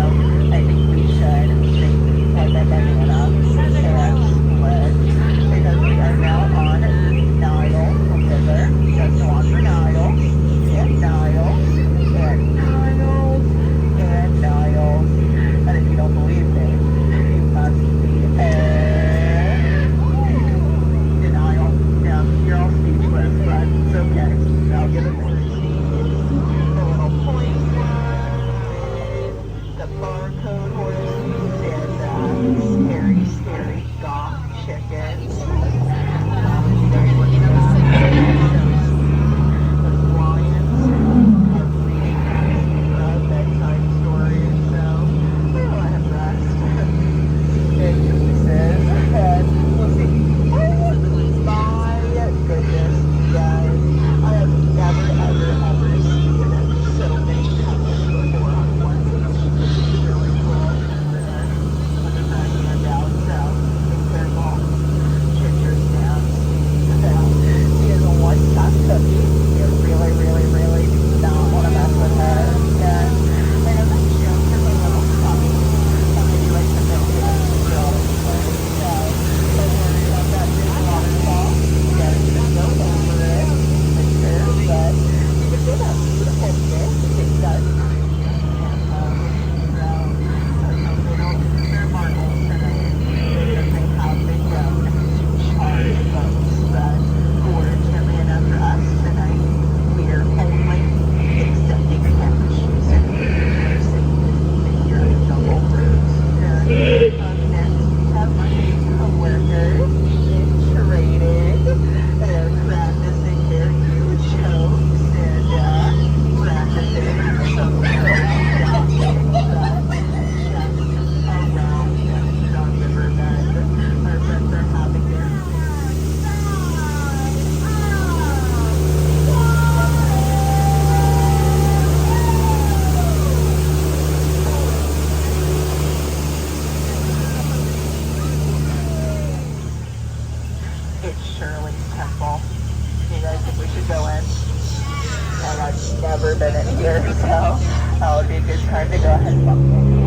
I think we should make everyone up and split because we are now on the Nile River. Just go on for Nile and Nile and Nile and Nile. And if you don't believe me, you must be the Nile. Now you're all speechless, but it's okay. I'll give it to you. The little point. The barcode horse and scary gawk chickens. You guys look at those lions are reading bedtime stories, so we'll let him rest in pieces, and we'll see. My goodness, you guys, I have never seen so many couples before on one beach. It's really cool. Incredible ginger snaps. She is a one-top cookie. You really do not want to mess with her. And I know that she has a little tummy. Maybe like the milk in the grill. So, don't worry about that big waterfall. You guys can go over it. But you can do that beautiful fish. It does. They're marbles tonight. They have been young charred boats, but fortunately enough for us tonight, we are only accepting cash. So we're sitting here in double rooms. Next, we have my co-workers in trading. They're practicing their huge jokes and practicing some It's Shirley's temple. You guys think we should go in? And I've never been in here, so that would be a good time to go ahead and walk in.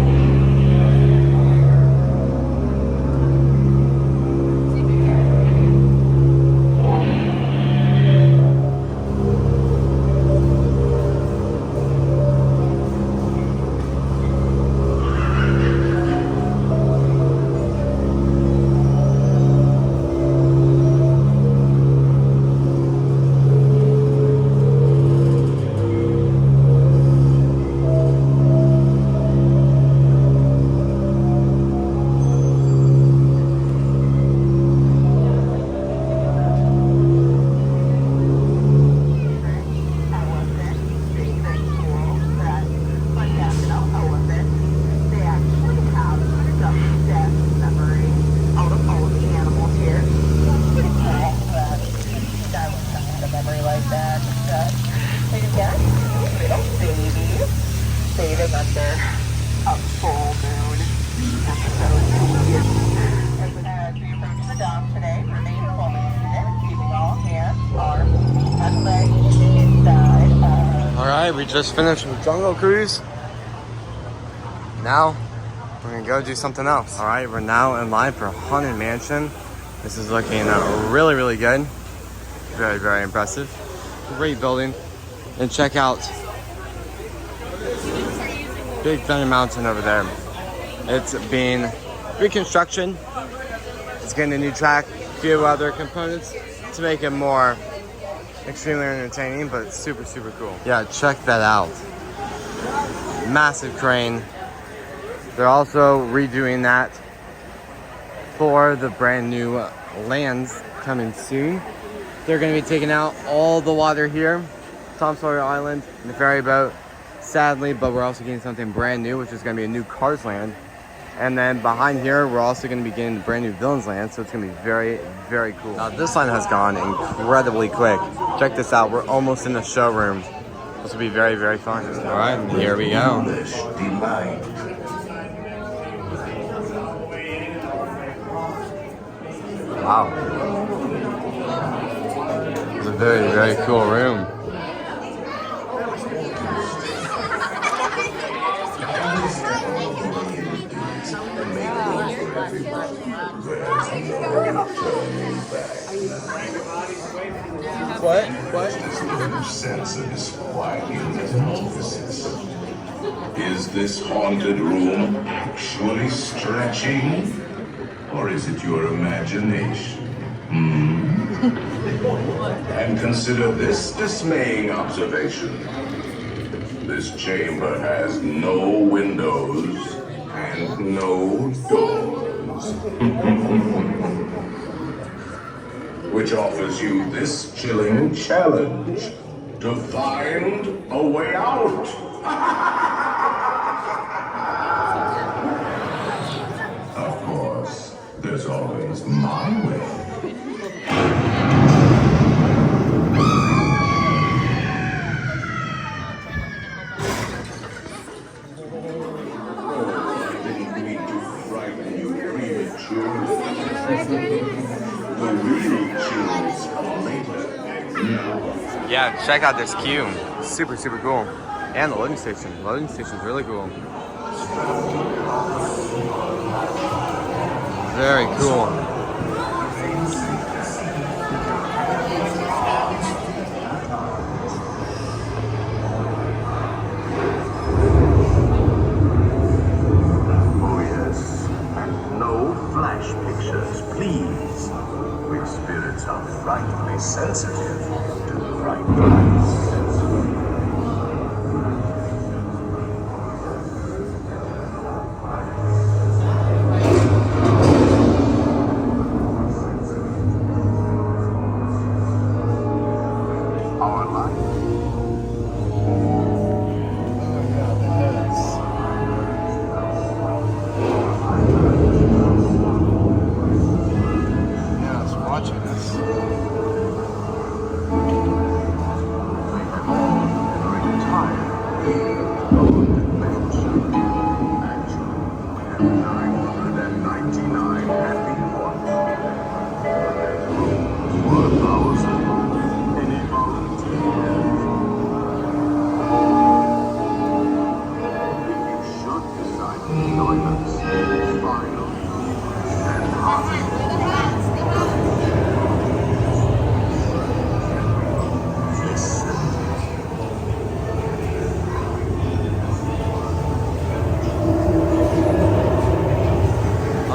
Bathing under a full moon. That's so sweet. As we approach the dock today, remain fully seated, keeping all hands, arms, and legs inside. All right, we just finished with Jungle Cruise. Now we're gonna go do something else. All right, we're now in line for Haunted Mansion. This is looking really good. Very impressive. Great building. And check out Big Thunder Mountain over there. It's being reconstruction. It's getting a new track, a few other components. to make it more extremely entertaining, but it's super, super cool. Yeah, check that out. Massive crane. They're also redoing that for the brand new lands coming soon. They're going to be taking out all the water here, Tom Sawyer Island, and the ferry boat, sadly, but we're also getting something brand new, which is going to be a new Cars Land. And then behind here, we're also going to be getting the brand new Villains Land, so it's going to be very, very cool. Now, this line has gone incredibly quick. Check this out. We're almost in the showroom. This will be very, very fun. All right, and here we go. Wow. It's a very, very cool room. What? Sense of disquieting metamorphosis. Is this haunted room actually stretching? Or is it your imagination? And consider this dismaying observation. This chamber has no windows and no doors. Which offers you this chilling challenge to find a way out. Of course, there's always my way. Yeah, check out this queue. Super, super cool. And the loading station. The loading station's really cool. Very cool. Oh yes, and no flash pictures, please. We spirits are frightfully sensitive to the right lights. Our life. Yeah, it's watching us.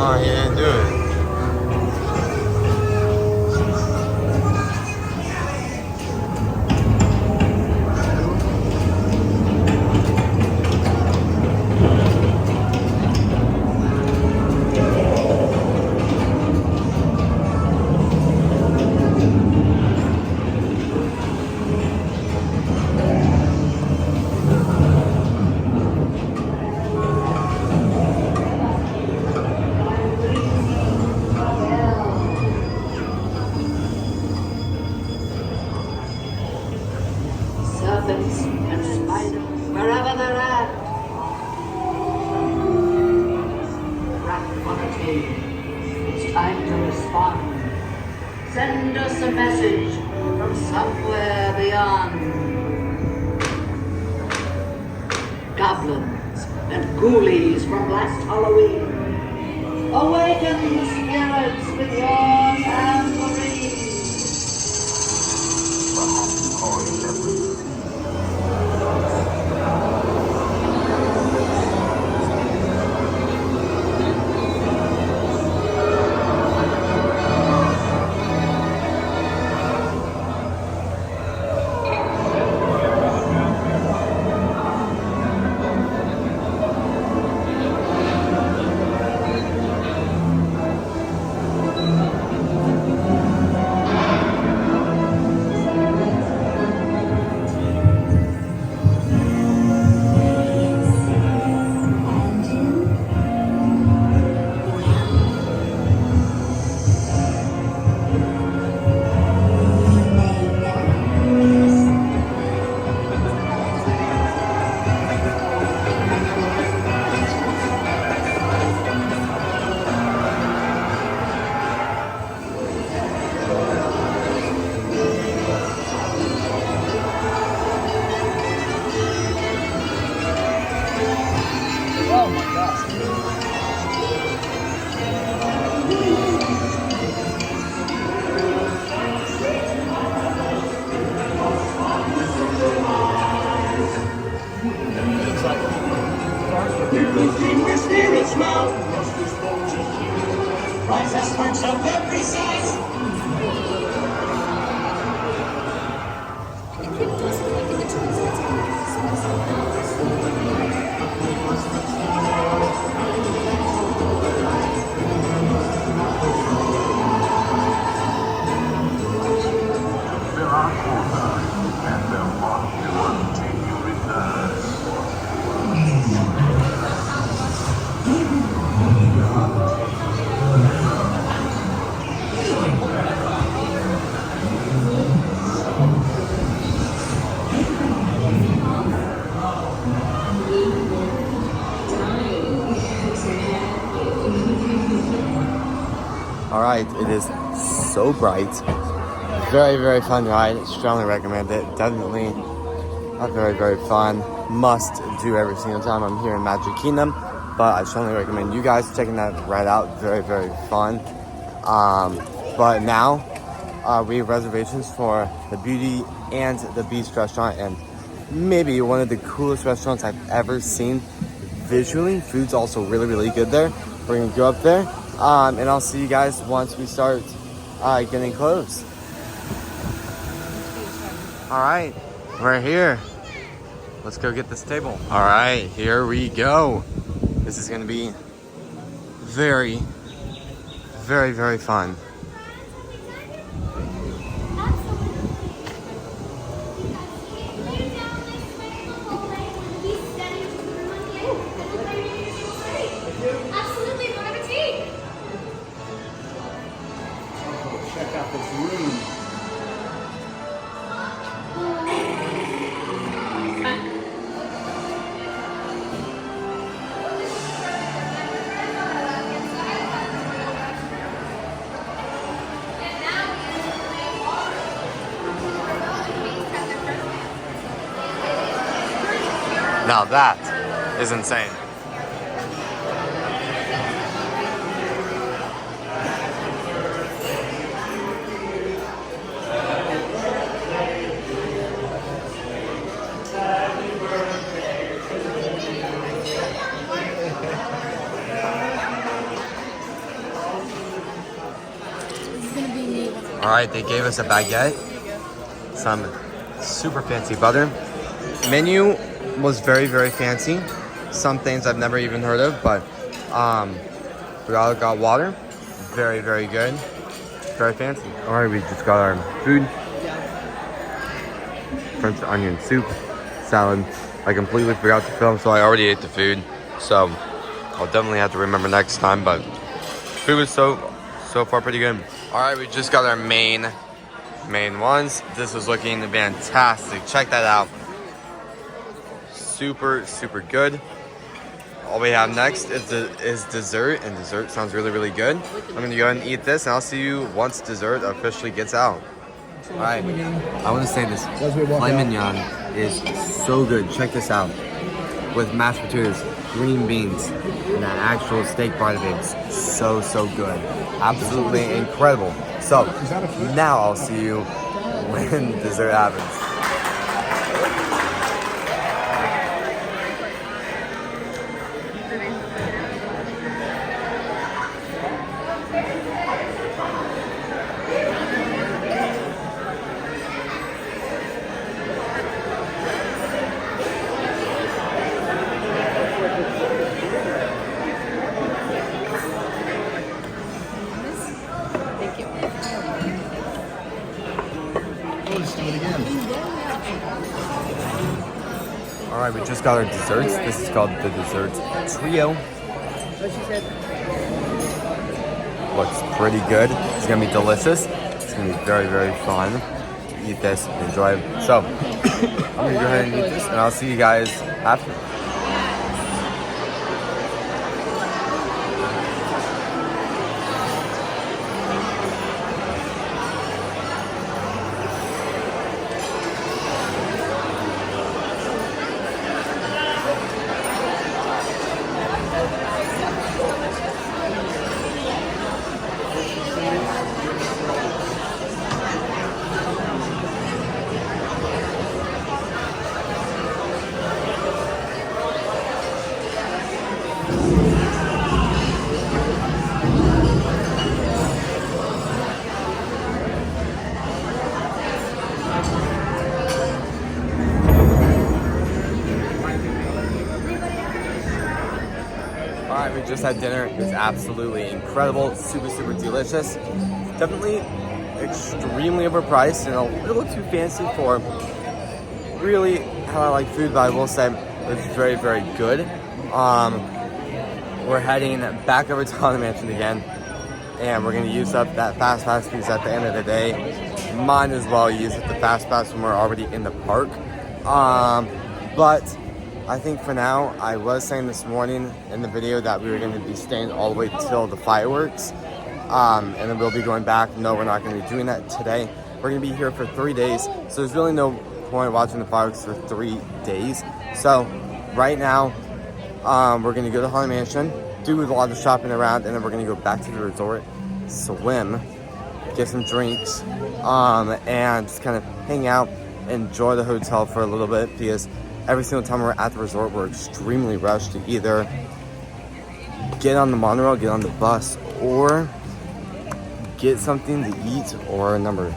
Oh, he didn't do it. Serpents and spiders, wherever they're at. Rat on a tail. It's time to respond. Send us a message from somewhere beyond. Goblins and ghoulies from last Halloween. Awaken the spirits with your tambourine. of every size. There are quotas, and they'll mark you until you return. All right, it is so bright. Very, very fun ride. Strongly recommend it. Definitely a very, very fun. Must do every single time I'm here in Magic Kingdom. But I strongly recommend you guys checking that ride out. Very, very fun. But now we have reservations for the Beauty and the Beast restaurant, and maybe one of the coolest restaurants I've ever seen visually. Food's also really, really good there. We're gonna go up there, and I'll see you guys once we start getting close. All right, we're here. Let's go get this table. All right, here we go. This is gonna be very, very, very fun. Absolutely, bon appetit! Check out this room. Now that is insane. All right, they gave us a baguette, some super fancy butter. Menu was very, very fancy. Some things I've never even heard of, but we all got water. Very, very good. Very fancy. All right, we just got our food. French onion soup, salad. I completely forgot to film, so I already ate the food. So I'll definitely have to remember next time, but food was so far pretty good. All right, we just got our main ones. This is looking fantastic. Check that out. Super, super good. All we have next is dessert, and dessert sounds really, really good. I'm gonna go ahead and eat this, and I'll see you once dessert officially gets out. All right, I want to say this filet mignon is so good. Check this out. With mashed potatoes, green beans, and that actual steak part of it. So good. Absolutely incredible. So now I'll see you when dessert happens. All right, we just got our desserts. This is called the dessert trio. Looks pretty good. It's gonna be delicious. It's gonna be very, very fun to eat this and enjoy it. So I'm gonna go ahead and eat this, and I'll see you guys after. just had dinner. It was absolutely incredible, super, super delicious. Definitely extremely overpriced and a little too fancy for really how I like food, but I will say it's very, very good. We're heading back over to Haunted Mansion again, and we're gonna use up that fast pass because at the end of the day, might as well use the fast pass when we're already in the park. But I think for now, I was saying this morning in the video that we were gonna be staying all the way till the fireworks, and then we'll be going back. No, we're not gonna be doing that today. We're gonna be here for 3 days, so there's really no point watching the fireworks for 3 days. So right now, we're gonna go to Haunted Mansion, do a lot of shopping around, and then we're gonna go back to the resort, swim, get some drinks, and just kind of hang out, enjoy the hotel for a little bit, because every single time we're at the resort, we're extremely rushed to either get on the monorail, get on the bus, or get something to eat, or number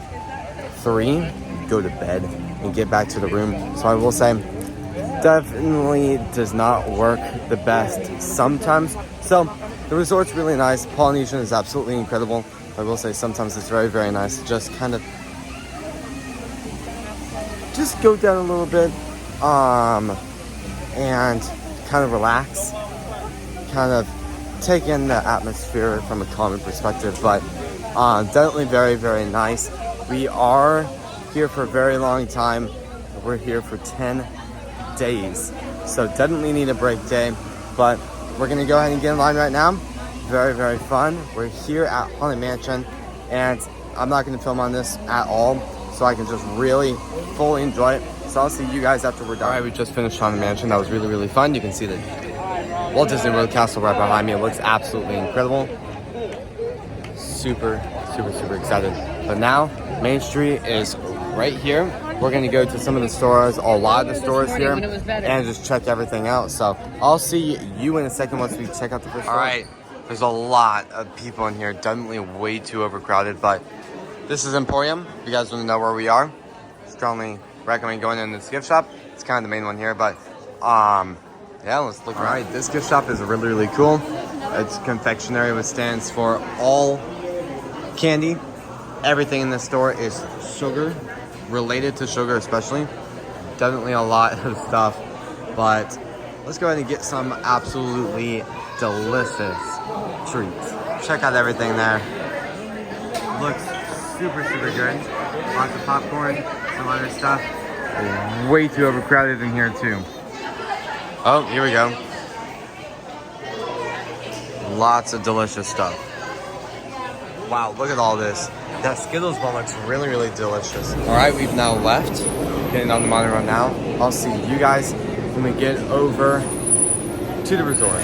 3, go to bed and get back to the room. So I will say, definitely does not work the best sometimes. So the resort's really nice. Polynesian is absolutely incredible. I will say sometimes it's very, very nice to just kind of just go down a little bit and kind of relax, kind of take in the atmosphere from a calming perspective. But definitely very, very nice. We are here for a very long time. We're here for 10 days, so definitely need a break day, but we're gonna go ahead and get in line right now. Very, very fun. We're here at Haunted Mansion, and I'm not gonna film on this at all, so I can just really fully enjoy it. So I'll see you guys after we're done. All right, we just finished Haunted Mansion. That was really, really fun. You can see the Walt Disney World Castle right behind me. It looks absolutely incredible. Super, super, super excited. But now Main Street is right here. We're gonna go to some of the stores, a lot of the stores here, and just check everything out. So I'll see you in a second once we check out the first store. All right, there's a lot of people in here, definitely way too overcrowded, but this is Emporium. If you guys wanna know where we are, strongly recommend going in this gift shop. It's kind of the main one here, but yeah, let's look around. All right, this gift shop is really, really cool. It's confectionery, which stands for all candy. Everything in this store is sugar, related to sugar especially. Definitely a lot of stuff, but let's go ahead and get some absolutely delicious treats. Check out everything there. Looks super, super good. Lots of popcorn, some other stuff. Way too overcrowded in here too. Oh, here we go. Lots of delicious stuff. Wow, look at all this. That Skittles one looks really, really delicious. All right, we've now left. Getting on the monorail now. I'll see you guys when we get over to the resort.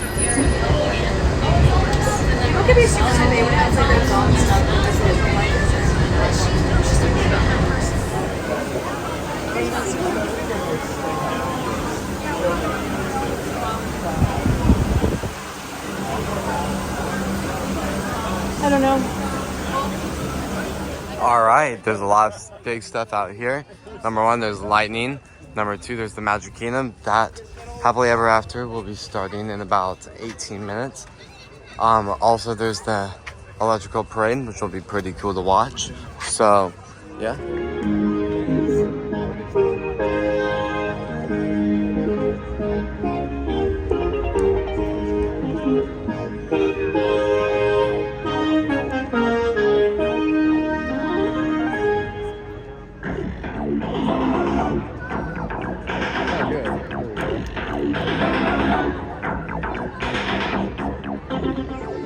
I don't know. All right, there's a lot of big stuff out here. Number 1, there's Lightning. Number 2, there's the Magic Kingdom. That Happily Ever After will be starting in about 18 minutes. Also, there's the Electrical Parade, which will be pretty cool to watch. So, yeah.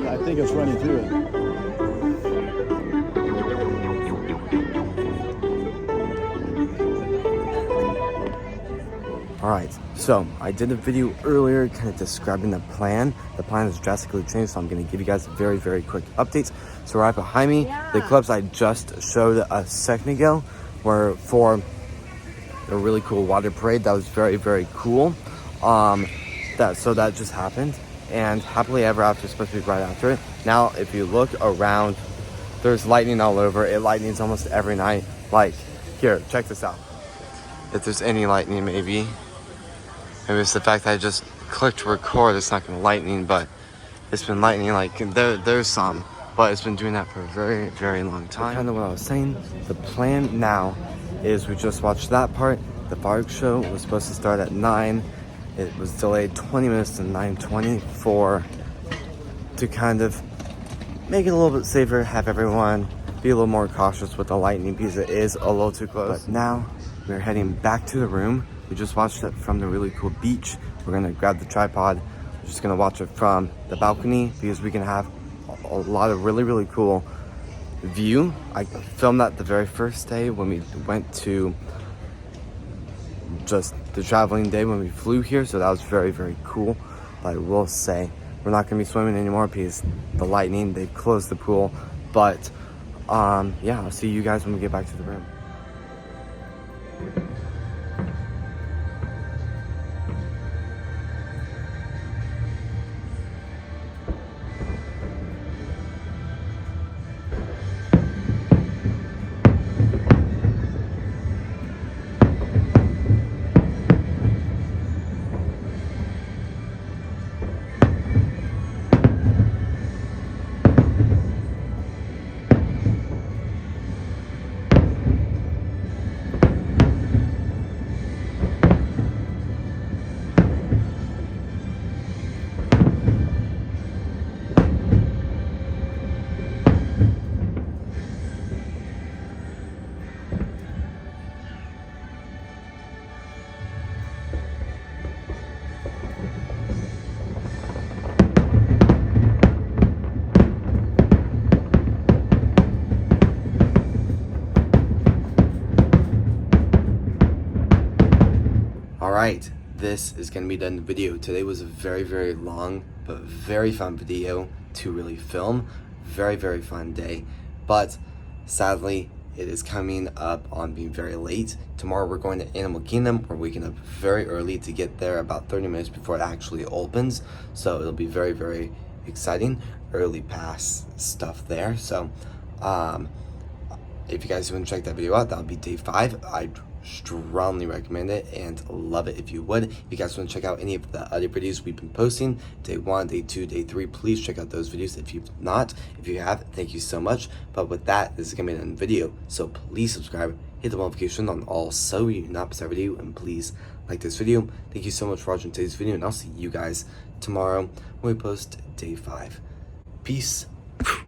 I think it's running through it. All right, so I did a video earlier kind of describing the plan. The plan has drastically changed, so I'm gonna give you guys very, very quick updates. So right behind me, the clubs I just showed a second ago were for a really cool water parade. That was very, very cool. That just happened. And Happily Ever After is supposed to be right after it. Now, if you look around, there's lightning all over. It lightnings almost every night. Like, here, check this out. If there's any lightning, maybe it's the fact that I just clicked record. It's not gonna lightning, but it's been lightning, like there's some, but it's been doing that for a very, very long time. Kind of what I was saying, the plan now is we just watched that part. The fireworks show was supposed to start at 9. It was delayed 20 minutes to 9:24 to kind of make it a little bit safer, have everyone be a little more cautious with the lightning because it is a little too close. But now we're heading back to the room. We just watched it from the really cool beach. We're gonna grab the tripod. We're just gonna watch it from the balcony because we can have a lot of really, really cool view. I filmed that the very first day when we went to just the traveling day when we flew here, so that was very, very cool. But I will say we're not gonna be swimming anymore because the lightning, they closed the pool. But yeah, I'll see you guys when we get back to the room. Alright, this is going to be the end of the video. Today was a very, very long but very fun video to really film. Very, very fun day. But sadly, it is coming up on being very late. Tomorrow we're going to Animal Kingdom. We're waking up very early to get there about 30 minutes before it actually opens. So it'll be very, very exciting. Early pass stuff there. So if you guys want to check that video out, that'll be day 5. I'd strongly recommend it and love it if you would. If you guys want to check out any of the other videos we've been posting, day 1, day 2, day 3, please check out those videos. If you've not, if you have, thank you so much. But with that, this is gonna be the end of the video, so please subscribe, hit the notification on all so you do not miss our video, and please like this video. Thank you so much for watching today's video, and I'll see you guys tomorrow when we post day 5. Peace.